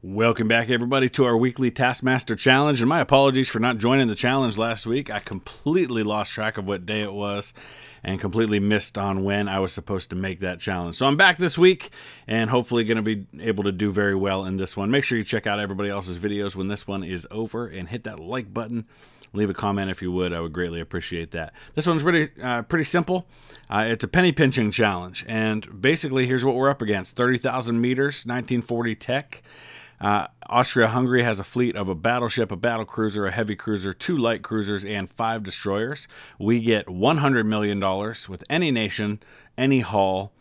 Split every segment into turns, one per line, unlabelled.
Welcome back, everybody, to our weekly Taskmaster challenge, and my apologies for not joining the challenge last week. I completely lost track of what day it was and completely missed on when I was supposed to make that challenge. So I'm back this week and hopefully going to be able to do very well in this one. Make sure you check out everybody else's videos when this one is over and hit that like button. Leave a comment if you would. I would greatly appreciate that. This one's pretty simple. It's a penny pinching challenge, and basically here's what we're up against. 30,000 meters, 1940 tech. Austria-Hungary has a fleet of a battleship, a battlecruiser, a heavy cruiser, 2 light cruisers, and 5 destroyers. We get $100 million with any nation, any hull.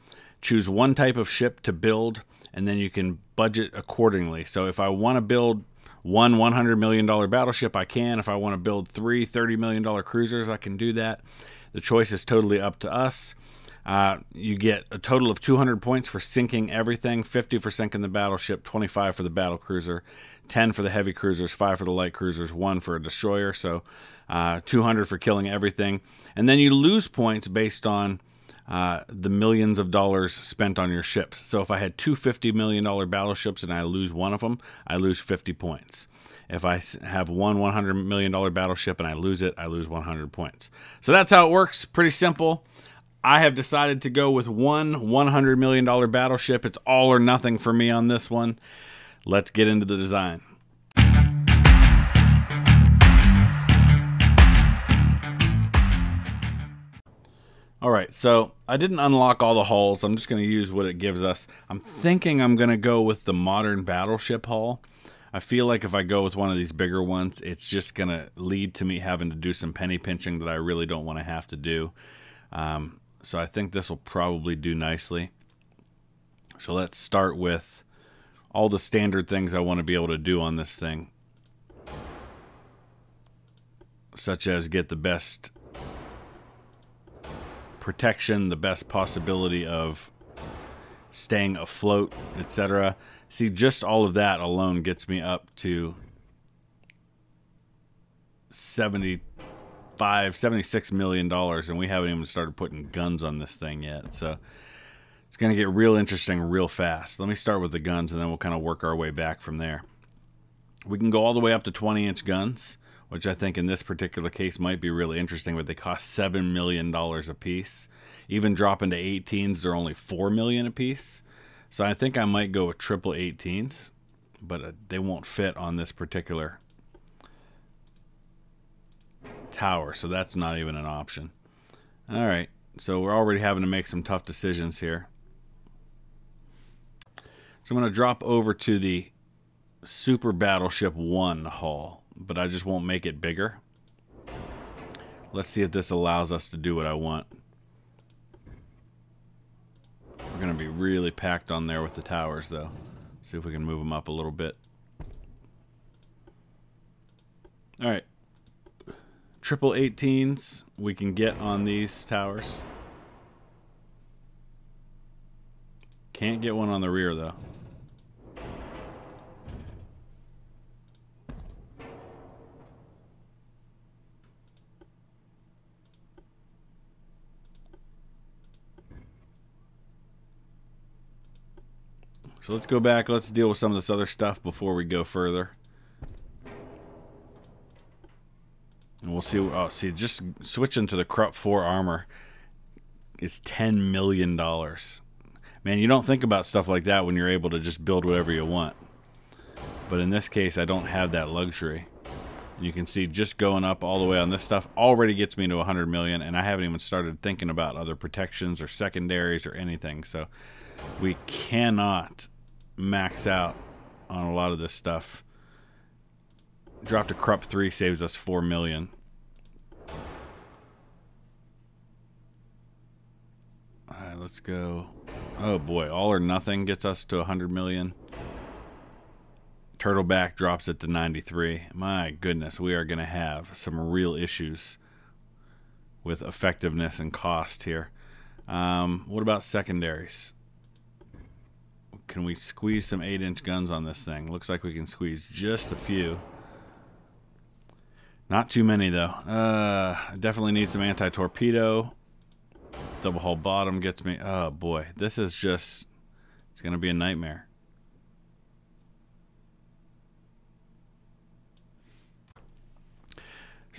Choose one type of ship to build, and then you can budget accordingly. So if I want to build one $100 million battleship, I can. If I want to build 3 $30 million cruisers, I can do that. The choice is totally up to us. You get a total of 200 points for sinking everything, 50 for sinking the battleship, 25 for the battle cruiser, 10 for the heavy cruisers, 5 for the light cruisers, 1 for a destroyer, so 200 for killing everything. And then you lose points based on the millions of dollars spent on your ships. So if I had 2 $50 million battleships and I lose one of them, I lose 50 points. If I have one $100 million battleship and I lose it, I lose 100 points. So that's how it works. Pretty simple. I have decided to go with one $100 million battleship. It's all or nothing for me on this one. Let's get into the design. All right, so I didn't unlock all the hulls. I'm just going to use what it gives us. I'm thinking I'm going to go with the modern battleship hull. I feel like if I go with one of these bigger ones, it's just going to lead to me having to do some penny pinching that I really don't want to have to do. So I think this will probably do nicely. So let's start with all the standard things I want to be able to do on this thing, such as get the best protection, the best possibility of staying afloat, etc. See, just all of that alone gets me up to $76 million, and we haven't even started putting guns on this thing yet. So it's going to get real interesting real fast. Let me start with the guns, and then we'll kind of work our way back from there. We can go all the way up to 20-inch guns, which I think in this particular case might be really interesting, but they cost $7 million a piece. Even dropping to 18s, they're only $4 million a piece. So I think I might go with triple 18s, but they won't fit on this particular tower, so that's not even an option. All right, so we're already having to make some tough decisions here. So I'm going to drop over to the Super Battleship 1 hull, but I just won't make it bigger. Let's see if this allows us to do what I want. We're going to be really packed on there with the towers, though. See if we can move them up a little bit. All right. Triple 18s we can get on these towers. Can't get one on the rear, though. So let's go back. Let's deal with some of this other stuff before we go further. And we'll see. Oh, see, just switching to the Krupp 4 armor is $10 million. Man, you don't think about stuff like that when you're able to just build whatever you want. But in this case, I don't have that luxury. And you can see just going up all the way on this stuff already gets me to 100 million, and I haven't even started thinking about other protections or secondaries or anything. So we cannot max out on a lot of this stuff. Drop to Krupp 3 saves us 4 million. Alright, let's go. Oh boy, all or nothing gets us to 100 million. Turtleback drops it to 93. My goodness, we are going to have some real issues with effectiveness and cost here. What about secondaries? Can we squeeze some 8-inch guns on this thing? Looks like we can squeeze just a few. Not too many, though. Definitely need some anti-torpedo. Double hull bottom gets me. Oh, boy. This is just... It's going to be a nightmare.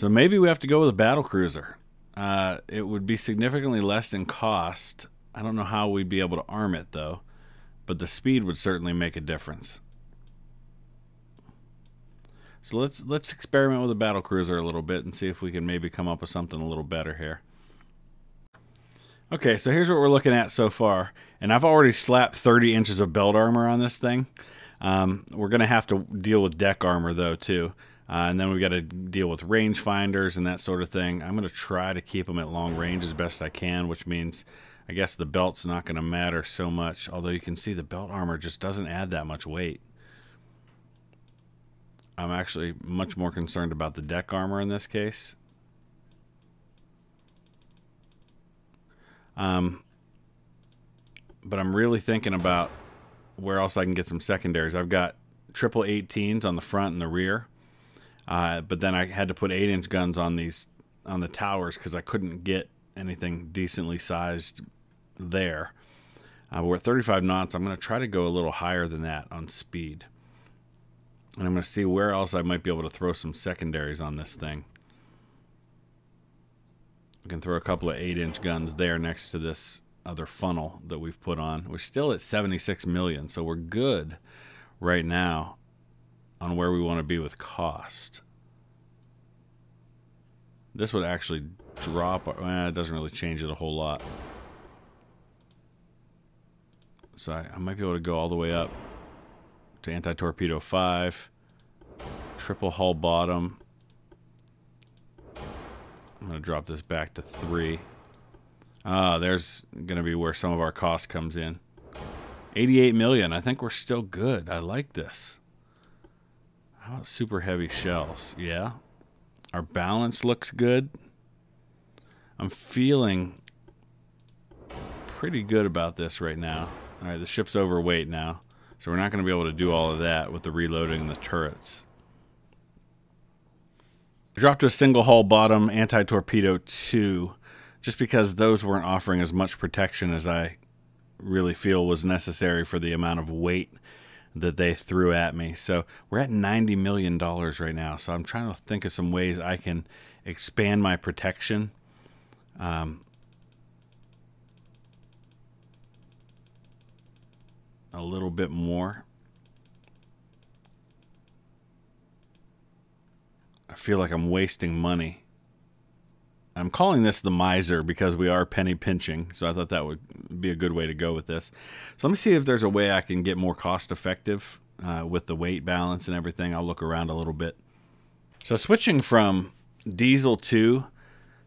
So maybe we have to go with a battlecruiser. It would be significantly less in cost. I don't know how we'd be able to arm it, though. But the speed would certainly make a difference. So let's experiment with a battlecruiser a little bit and see if we can maybe come up with something a little better here. Okay, so here's what we're looking at so far. And I've already slapped 30 inches of belt armor on this thing. We're going to have to deal with deck armor, though, too. And then we've got to deal with range finders and that sort of thing. I'm going to try to keep them at long range as best I can, which means I guess the belt's not going to matter so much. Although you can see the belt armor just doesn't add that much weight. I'm actually much more concerned about the deck armor in this case. But I'm really thinking about where else I can get some secondaries. I've got triple 18s on the front and the rear. But then I had to put 8-inch guns on the towers because I couldn't get anything decently sized there. We're at 35 knots. I'm going to try to go a little higher than that on speed. And I'm going to see where else I might be able to throw some secondaries on this thing. We can throw a couple of 8-inch guns there next to this other funnel that we've put on. We're still at 76 million, so we're good right now on where we want to be with cost. This would actually drop. It doesn't really change it a whole lot. So I might be able to go all the way up to anti-torpedo 5, triple hull bottom. I'm going to drop this back to 3. There's going to be where some of our cost comes in. 88 million. I think we're still good. I like this. How about super heavy shells? Yeah. Our balance looks good. I'm feeling pretty good about this right now. All right, the ship's overweight now. So we're not going to be able to do all of that with the reloading the turrets. Dropped to a single hull bottom anti-torpedo 2 just because those weren't offering as much protection as I really feel was necessary for the amount of weight that they threw at me. So we're at $90 million right now. So I'm trying to think of some ways I can expand my protection. A little bit more. I feel like I'm wasting money. I'm calling this the miser because we are penny pinching, so I thought that would be a good way to go with this. So let me see if there's a way I can get more cost effective with the weight balance and everything. I'll look around a little bit. So switching from diesel 2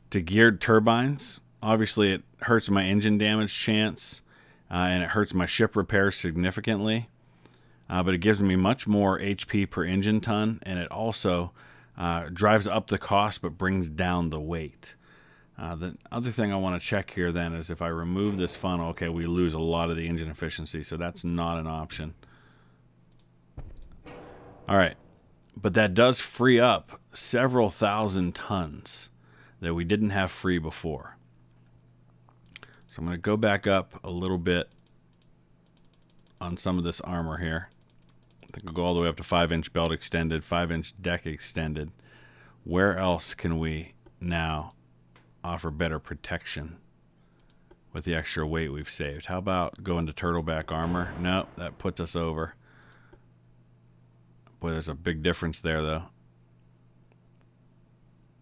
to geared turbines, obviously it hurts my engine damage chance. And it hurts my ship repairs significantly, but it gives me much more HP per engine ton, and it also drives up the cost but brings down the weight. The other thing I want to check here then is if I remove this funnel, okay, we lose a lot of the engine efficiency, so that's not an option. All right, but that does free up several thousand tons that we didn't have free before. So I'm going to go back up a little bit on some of this armor here. I think I'll go all the way up to 5-inch belt extended, 5-inch deck extended. Where else can we now offer better protection with the extra weight we've saved? How about going to turtleback armor? Nope, that puts us over. Boy, there's a big difference there, though.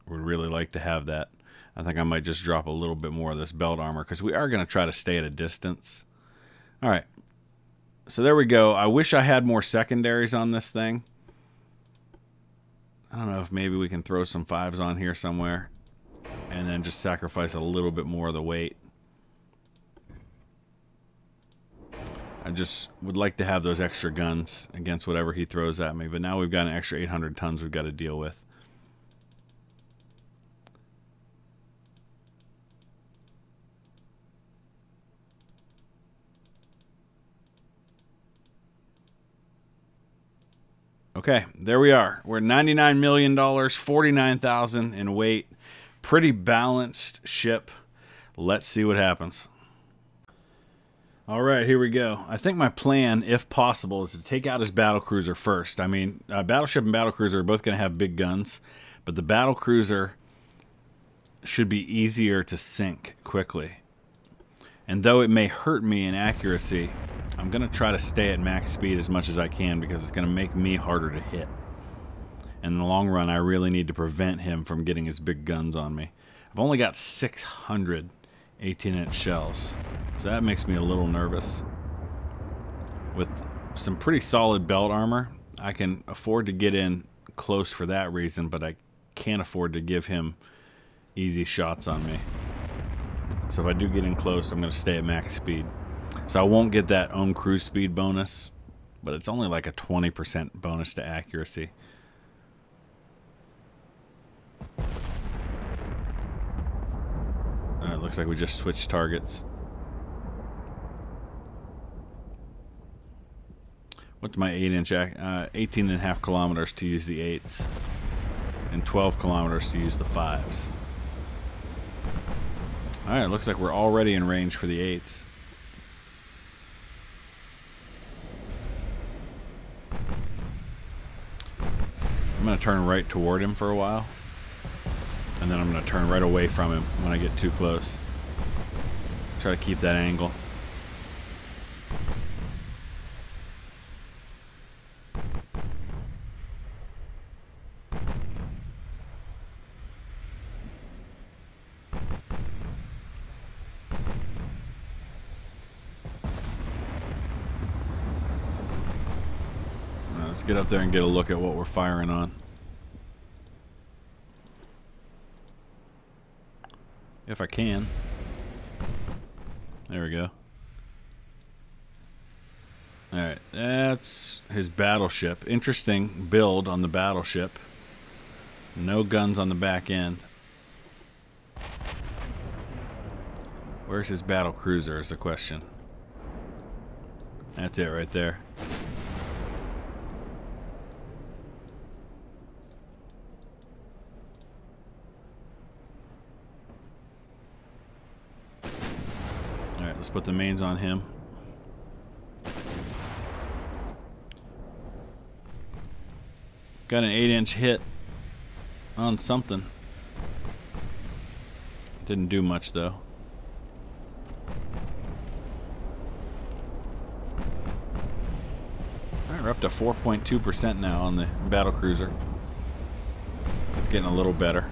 Would really like to have that. I think I might just drop a little bit more of this belt armor because we are going to try to stay at a distance. All right. So there we go. I wish I had more secondaries on this thing. I don't know if maybe we can throw some 5s on here somewhere and then just sacrifice a little bit more of the weight. I just would like to have those extra guns against whatever he throws at me. But now we've got an extra 800 tons we've got to deal with. Okay, there we are. We're $99 million, 49,000 in weight. Pretty balanced ship. Let's see what happens. All right, here we go. I think my plan, if possible, is to take out his battlecruiser first. I mean, battleship and battlecruiser are both going to have big guns, But the battle cruiser should be easier to sink quickly. And though it may hurt me in accuracy, I'm going to try to stay at max speed as much as I can because it's going to make me harder to hit. In the long run, I really need to prevent him from getting his big guns on me. I've only got 600 18-inch shells, so that makes me a little nervous. With some pretty solid belt armor, I can afford to get in close for that reason, but I can't afford to give him easy shots on me. So if I do get in close, I'm going to stay at max speed. So I won't get that own cruise speed bonus, but it's only like a 20% bonus to accuracy. It looks like we just switched targets. What's my 8-inch? 18.5 kilometers to use the 8s, and 12 kilometers to use the 5s. Alright, looks like we're already in range for the 8s. I'm going to turn right toward him for a while, and then I'm going to turn right away from him when I get too close. Try to keep that angle. Let's get up there and get a look at what we're firing on. If I can. There we go. Alright, that's his battleship. Interesting build on the battleship. No guns on the back end. Where's his battle cruiser is the question. That's it right there. Let's put the mains on him. Got an 8-inch hit on something. Didn't do much though. Alright, we're up to 4.2% now on the battle cruiser. It's getting a little better.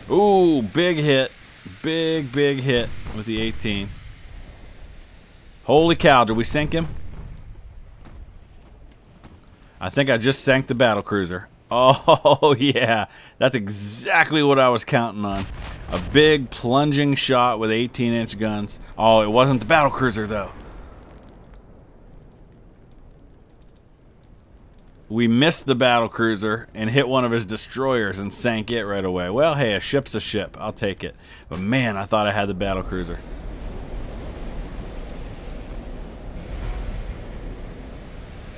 Ooh, big hit. Big hit with the 18. Holy cow, did we sink him? I think I just sank the battle cruiser. Oh, yeah. That's exactly what I was counting on. A big plunging shot with 18-inch guns. Oh, it wasn't the battle cruiser, though. We missed the battle cruiser and hit one of his destroyers and sank it right away. Well, hey, a ship's a ship. I'll take it. But man, I thought I had the battle cruiser.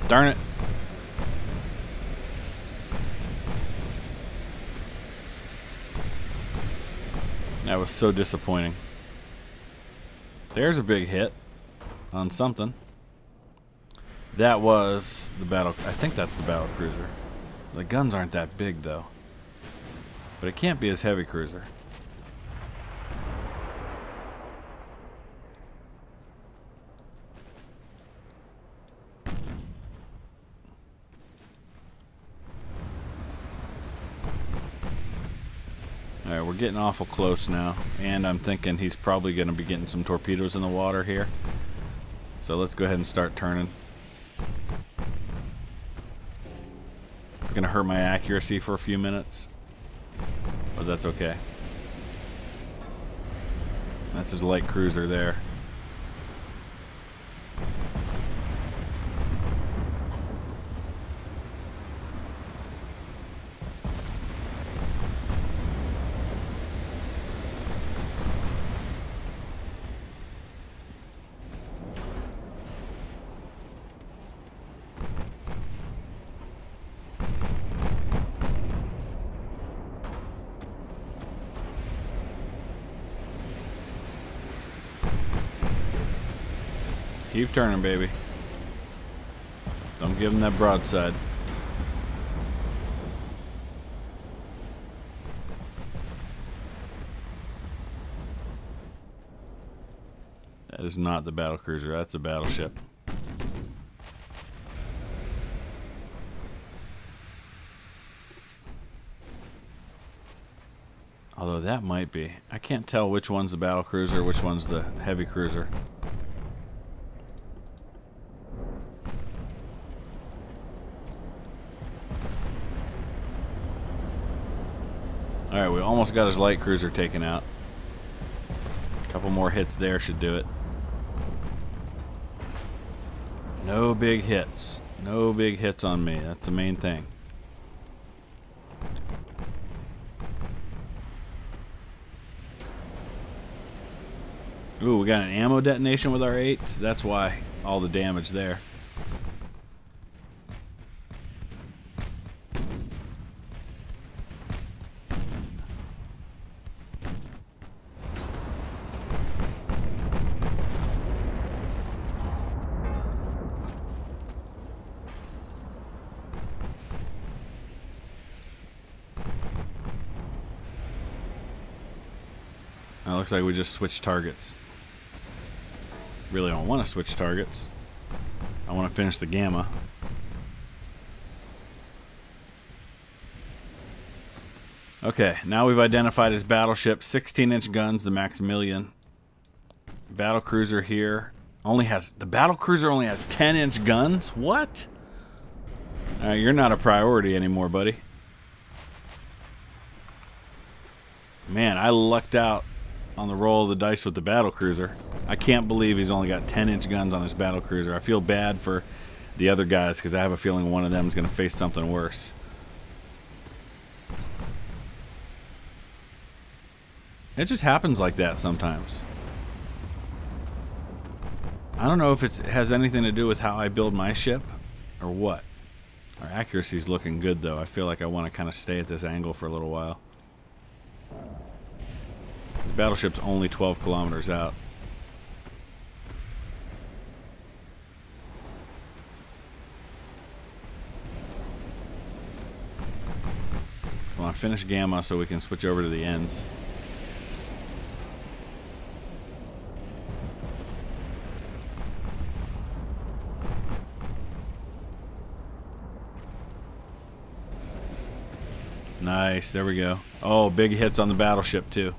Darn it. That was so disappointing. There's a big hit on something. That was the battle. I think that's the battle cruiser. The guns aren't that big though. But it can't be his heavy cruiser. Alright, we're getting awful close now. And I'm thinking he's probably going to be getting some torpedoes in the water here. So let's go ahead and start turning. It's going to hurt my accuracy for a few minutes. But that's okay. That's his light cruiser there. Keep turning, baby. Don't give him that broadside. That is not the battlecruiser. That's the battleship. Although that might be. I can't tell which one's the battlecruiser, which one's the heavy cruiser. Alright, we almost got his light cruiser taken out. A couple more hits there should do it. No big hits. No big hits on me. That's the main thing. Ooh, we got an ammo detonation with our 8s. That's why all the damage there. Now, looks like we just switched targets. Really don't want to switch targets. I want to finish the Gamma. Okay, now we've identified his battleship. 16-inch guns, the Maximilian. Battlecruiser here only has... The battlecruiser only has 10-inch guns? What? Alright, you're not a priority anymore, buddy. Man, I lucked out on the roll of the dice with the battlecruiser. I can't believe he's only got 10-inch guns on his battlecruiser. I feel bad for the other guys because I have a feeling one of them is going to face something worse. It just happens like that sometimes. I don't know if it has anything to do with how I build my ship or what. Our accuracy's looking good though. I feel like I want to kind of stay at this angle for a little while. The battleship's only 12 kilometers out. Come on, finish Gamma so we can switch over to the ends. Nice, there we go. Oh, big hits on the battleship too.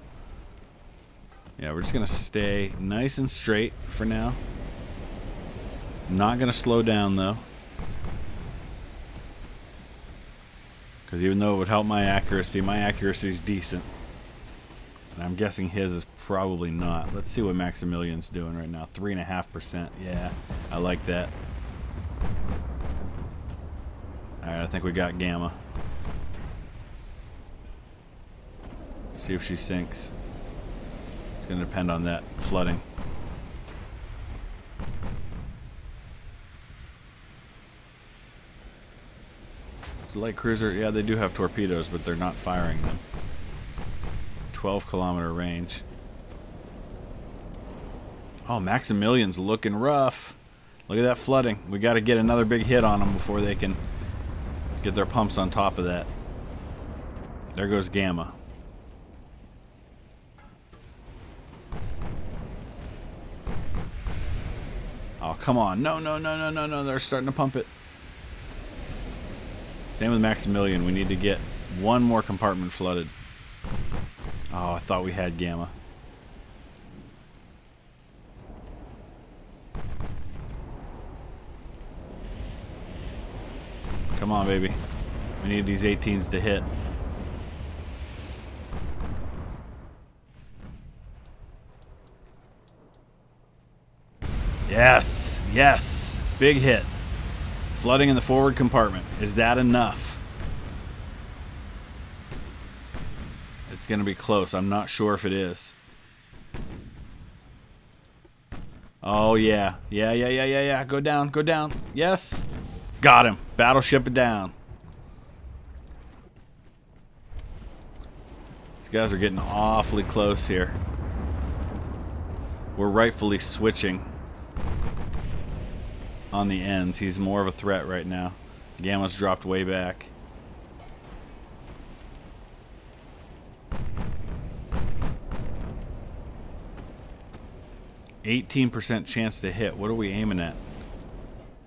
Yeah, we're just going to stay nice and straight for now. Not going to slow down, though. Because even though it would help my accuracy is decent. And I'm guessing his is probably not. Let's see what Maximilian's doing right now. 3.5%. Yeah, I like that. Alright, I think we got Gamma. See if she sinks. It's going to depend on that flooding. It's a light cruiser. Yeah, they do have torpedoes, but they're not firing them. 12-kilometer range. Oh, Maximilian's looking rough. Look at that flooding. We got to get another big hit on them before they can get their pumps on top of that. There goes Gamma. Oh, come on. No, no, no, no, no, no. They're starting to pump it. Same with Maximilian. We need to get one more compartment flooded. Oh, I thought we had Gamma. Come on, baby. We need these 18s to hit. Yes, yes, big hit. Flooding in the forward compartment. Is that enough? It's going to be close. I'm not sure if it is. Oh, yeah. Yeah. Go down, go down. Yes. Got him. Battleship it down. These guys are getting awfully close here. We're rightfully switching. on the ends. He's more of a threat right now. Gamma's dropped way back. %18 chance to hit. What are we aiming at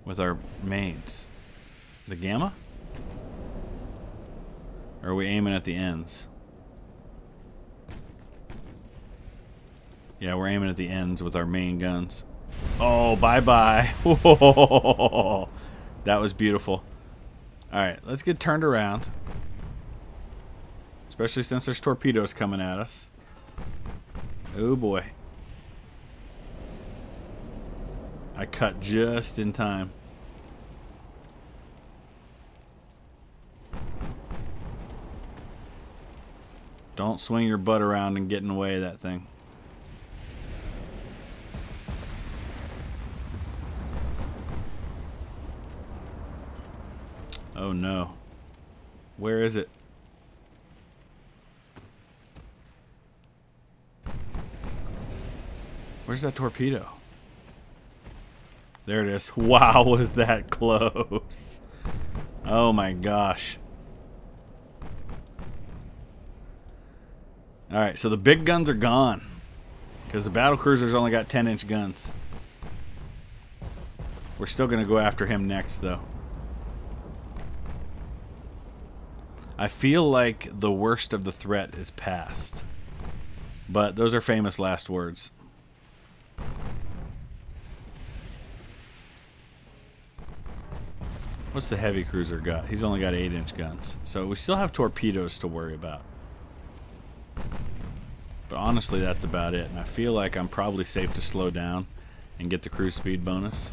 with our mains? The Gamma? Or are we aiming at the ends? Yeah, we're aiming at the ends with our main guns. Oh, bye-bye. That was beautiful. Alright, let's get turned around. Especially since there's torpedoes coming at us. Oh boy. I cut just in time. Don't swing your butt around and get in the way of that thing. Oh no. Where is it? Where's that torpedo? There it is. Wow, was that close. Oh my gosh. Alright, so the big guns are gone. Because the battlecruiser's only got 10-inch guns. We're still going to go after him next, though. I feel like the worst of the threat is past. But those are famous last words. What's the heavy cruiser got? He's only got 8-inch guns. So we still have torpedoes to worry about. But honestly, that's about it. And I feel like I'm probably safe to slow down and get the cruise speed bonus.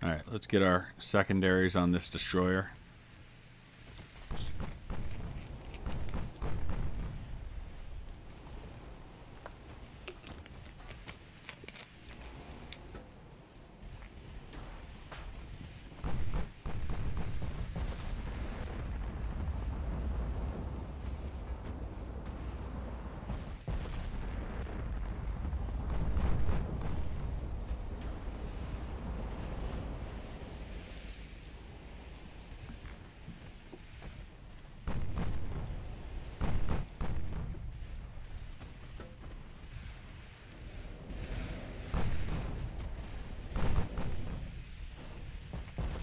Alright, let's get our secondaries on this destroyer.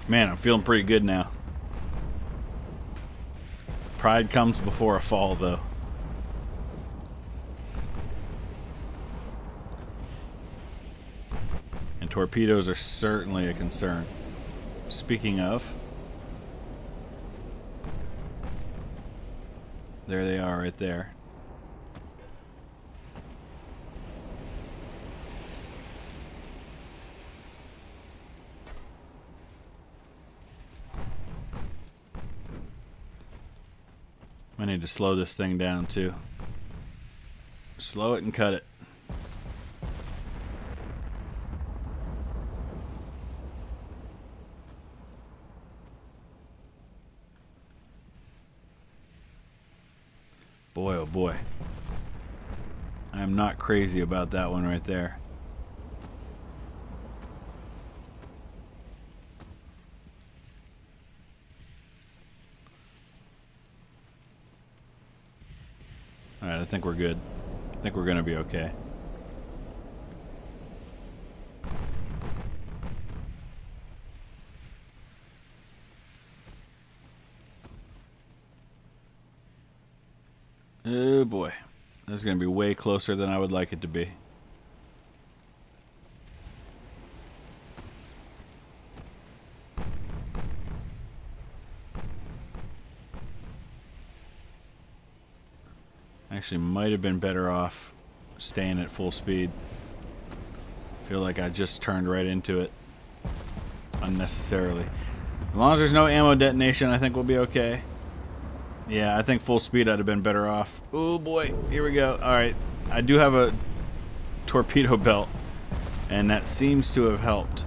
Man, I'm feeling pretty good now. Pride comes before a fall, though. And torpedoes are certainly a concern. Speaking of, there they are right there. I need to slow this thing down too. Slow it and cut it. Boy, oh boy. I am not crazy about that one right there. Alright, I think we're good. I think we're going to be okay. Oh boy. This is going to be way closer than I would like it to be. Actually, might have been better off staying at full speed. Feel like I just turned right into it unnecessarily. As long as there's no ammo detonation, I think we'll be okay. Yeah, I think full speed I'd have been better off. Oh boy, here we go. Alright, I do have a torpedo belt, and that seems to have helped.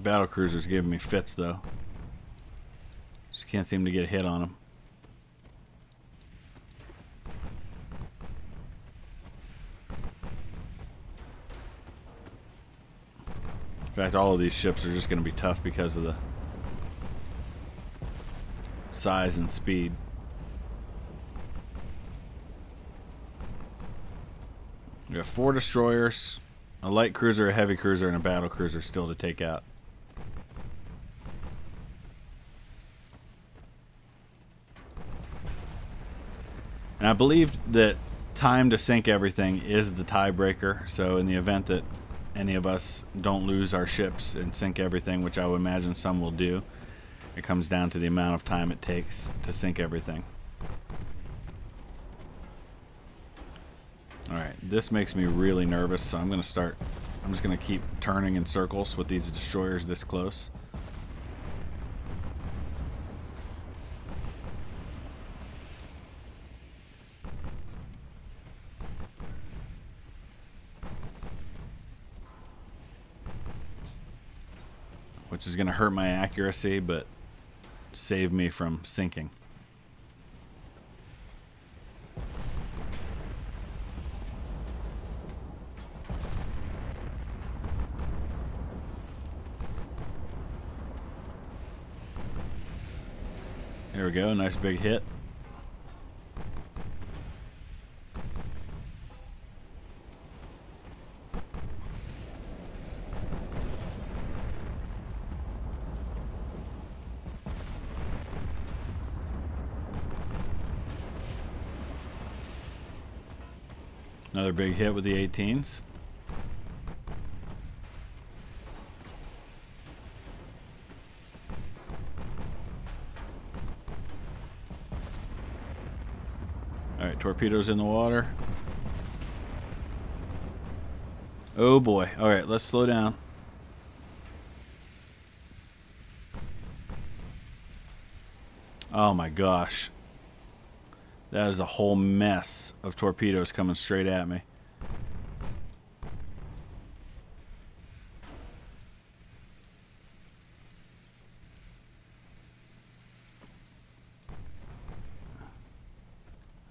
That battle cruiser's giving me fits, though. Just can't seem to get a hit on him. In fact, all of these ships are just going to be tough because of the size and speed. We have 4 destroyers, a light cruiser, a heavy cruiser, and a battle cruiser still to take out. And I believe that time to sink everything is the tiebreaker. So in the event that any of us don't lose our ships and sink everything, which I would imagine some will do, it comes down to the amount of time it takes to sink everything. Alright, this makes me really nervous, so I'm just going to keep turning in circles with these destroyers this close. Which is going to hurt my accuracy, but save me from sinking. There we go, nice big hit. Another big hit with the 18s. Alright, torpedoes in the water. Oh boy. Alright, let's slow down. Oh my gosh. That is a whole mess of torpedoes coming straight at me.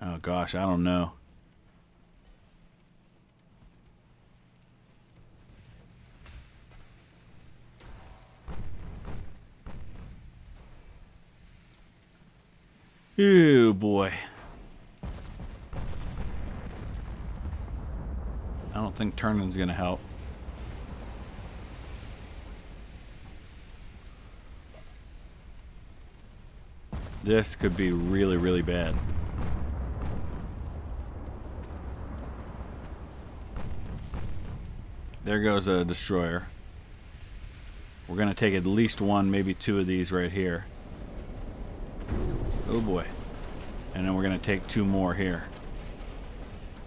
Oh gosh, I don't know. Ew, boy. I don't think turning's gonna help. This could be really, really bad. There goes a destroyer. We're gonna take at least one, maybe 2 of these right here. Oh boy. And then we're gonna take 2 more here.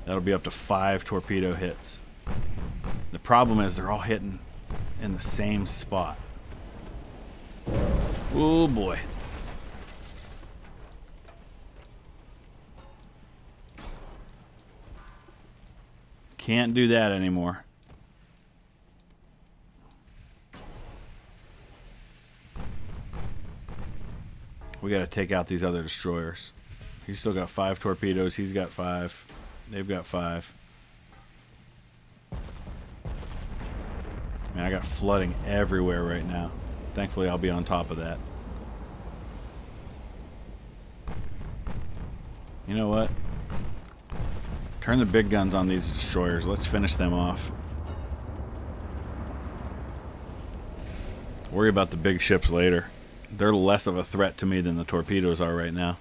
That'll be up to 5 torpedo hits. The problem is they're all hitting in the same spot. Oh boy. Can't do that anymore. We gotta take out these other destroyers. He's still got 5 torpedoes. He's got 5. They've got 5. Man, I got flooding everywhere right now. Thankfully, I'll be on top of that. You know what? Turn the big guns on these destroyers. Let's finish them off. Worry about the big ships later. They're less of a threat to me than the torpedoes are right now.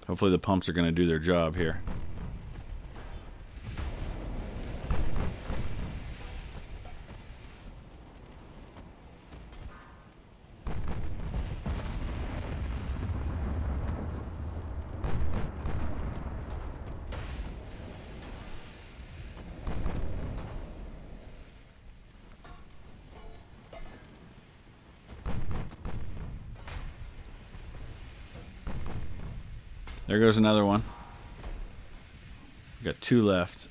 Hopefully the pumps are going to do their job here. There goes another one. Got 2 left.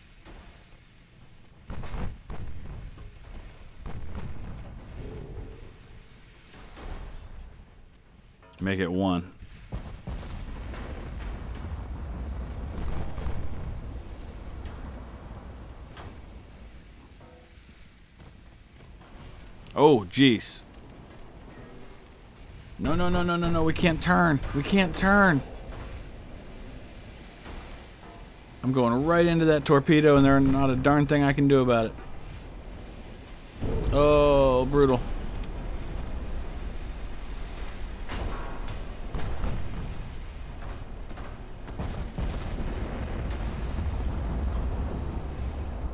Make it 1. Oh, jeez. No, no, no, no, no, no. We can't turn. We can't turn. I'm going right into that torpedo, and there's not a darn thing I can do about it. Oh, brutal.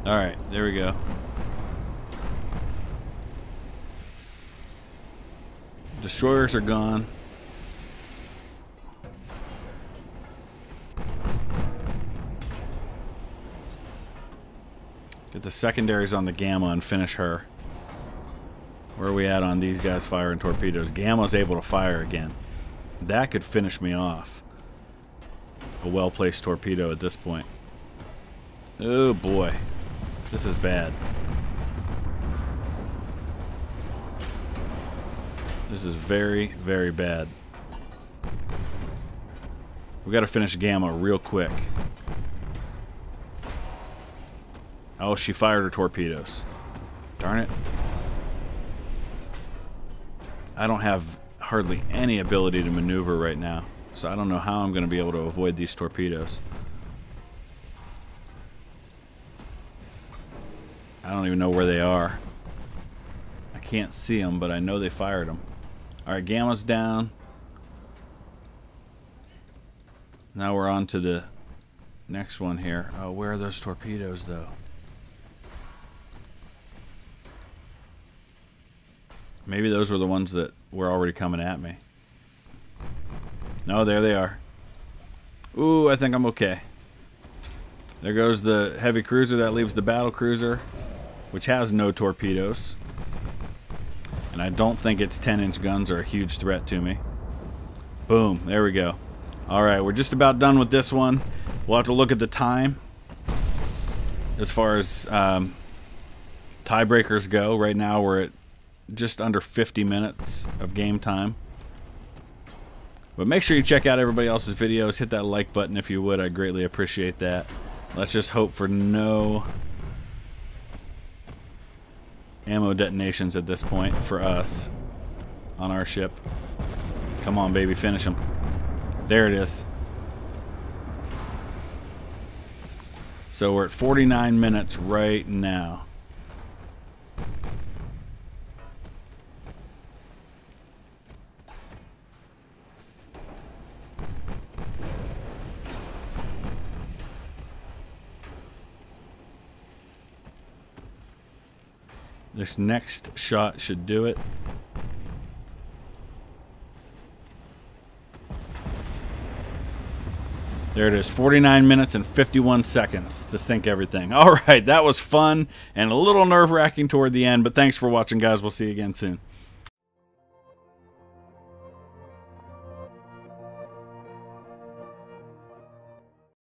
Alright, there we go. Destroyers are gone. Get the secondaries on the Gamma and finish her. Where are we at on these guys firing torpedoes? Gamma's able to fire again. That could finish me off. A well-placed torpedo at this point. Oh boy. This is bad. This is very, very bad. We gotta finish Gamma real quick. Oh, she fired her torpedoes. Darn it. I don't have hardly any ability to maneuver right now, so I don't know how I'm gonna be able to avoid these torpedoes. I don't even know where they are. I can't see them, but I know they fired them. Alright, Gamma's down. Now we're on to the next one here. Oh, where are those torpedoes, though? Maybe those were the ones that were already coming at me. No, there they are. Ooh, I think I'm okay. There goes the heavy cruiser. That leaves the battle cruiser, which has no torpedoes. And I don't think its 10-inch guns are a huge threat to me. Boom. There we go. Alright, we're just about done with this one. We'll have to look at the time as far as tiebreakers go. Right now we're at just under 50 minutes of game time. But make sure you check out everybody else's videos. Hit that like button if you would. I'd greatly appreciate that. Let's just hope for no ammo detonations at this point for us on our ship. Come on, baby, finish them. There it is. So we're at 49 minutes right now. This next shot should do it. There it is, 49 minutes and 51 seconds to sink everything. All right, that was fun and a little nerve-wracking toward the end, but thanks for watching, guys. We'll see you again soon.